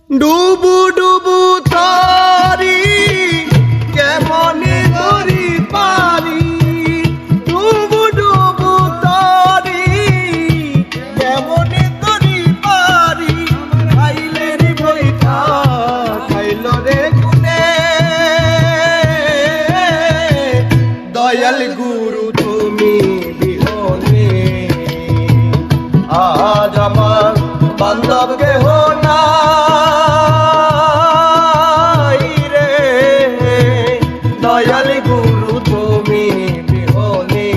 ডুবু ডুবু তারি কেমনে ধরি পারি, ডুবু ডুবু তারি কেমনে ধরি পারি, খাইলে রে বৈঠা খাইল রে গুনে, দয়াল গুরু তুমি বিহনে আজ আমার বান্ধব কেহ নাই রে, দয়াল গুরু তুমি বিহনে।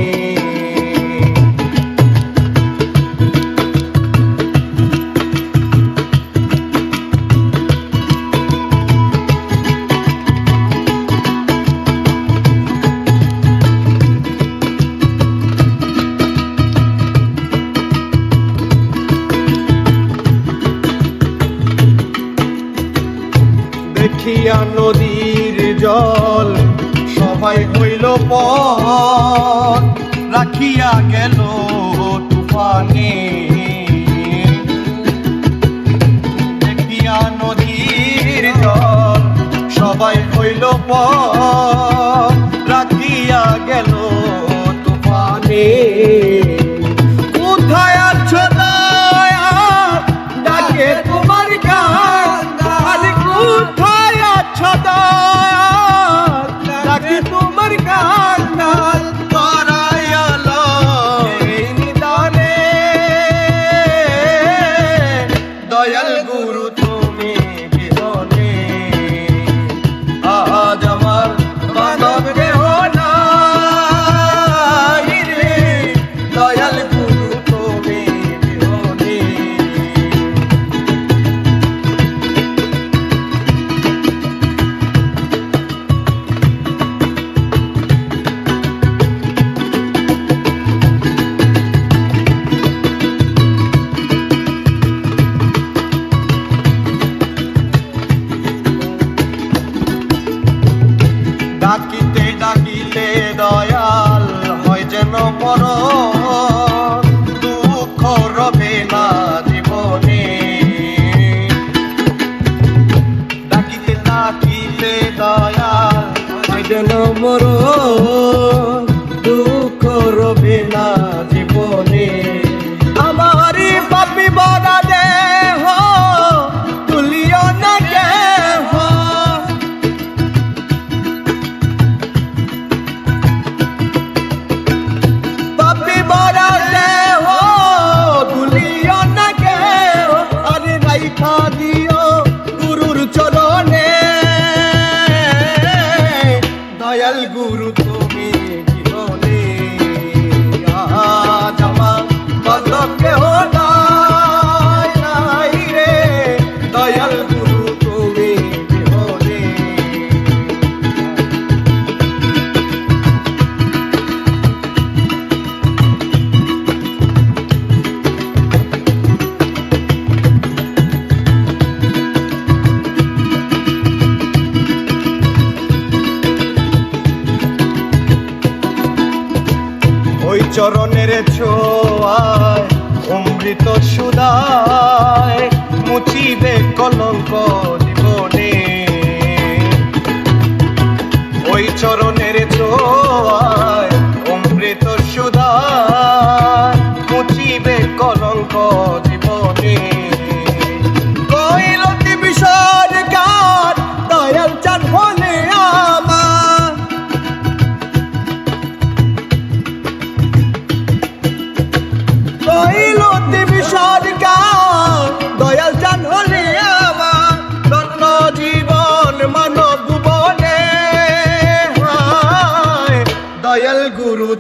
দেখিয়া নদীর জল সবাই হইল পথ, রাখিয়া গেল তুফানে, দেখিয়া নদীর জল সবাই হইল পথ, রাখিয়া গেল তুফানে। কোথায় আছো দয়াল ডাকে তোমার গান, আরে কোথায় আছো দয়াল ডাকে তোমার গান, করাইয়ালো এই নিদানে, দয়াল গুরু তুমি বিহনে আজ আমার বান্ধব কেহ নাই রে, দয়াল গুরু তুমি বিহনে। ডাকিতে ডাকিলে দয়াল হয় যেন মরণ, দুঃখ রবে না জীবনে, ডাকিতে ডাকিলে দয়াল হয় যেন মরণ, দুঃখ রবে না জীবনে। আমারি পাপি বড়া দেহ তুলিও না কেহ, পাপি বড়া দেহ তুলিও না কেহ, আরে রাইখা দিও গুরুর চরণে, দয়াল গুরু তুমি বিহনে আজ আমার বান্ধব কেহ নাই, নাই রে, দয়াল গুরু তুমি বিহনে। ওই চরণের ছোঁয়ায় অমৃত সুধায় মুছিবে কলঙ্ক জীবনে, ওই চরণের ছোঁয়ায় অমৃত সুধায় মুছিবে কলঙ্ক জীবনে। কইলতি বিষয় গান দয়াল চাঁদ বলে আমার, কইলতি বিষয় গান দয়াল চাঁদ হলে আমার, ধন্য জীবন মানব ভুবনে, দয়াল গুরু।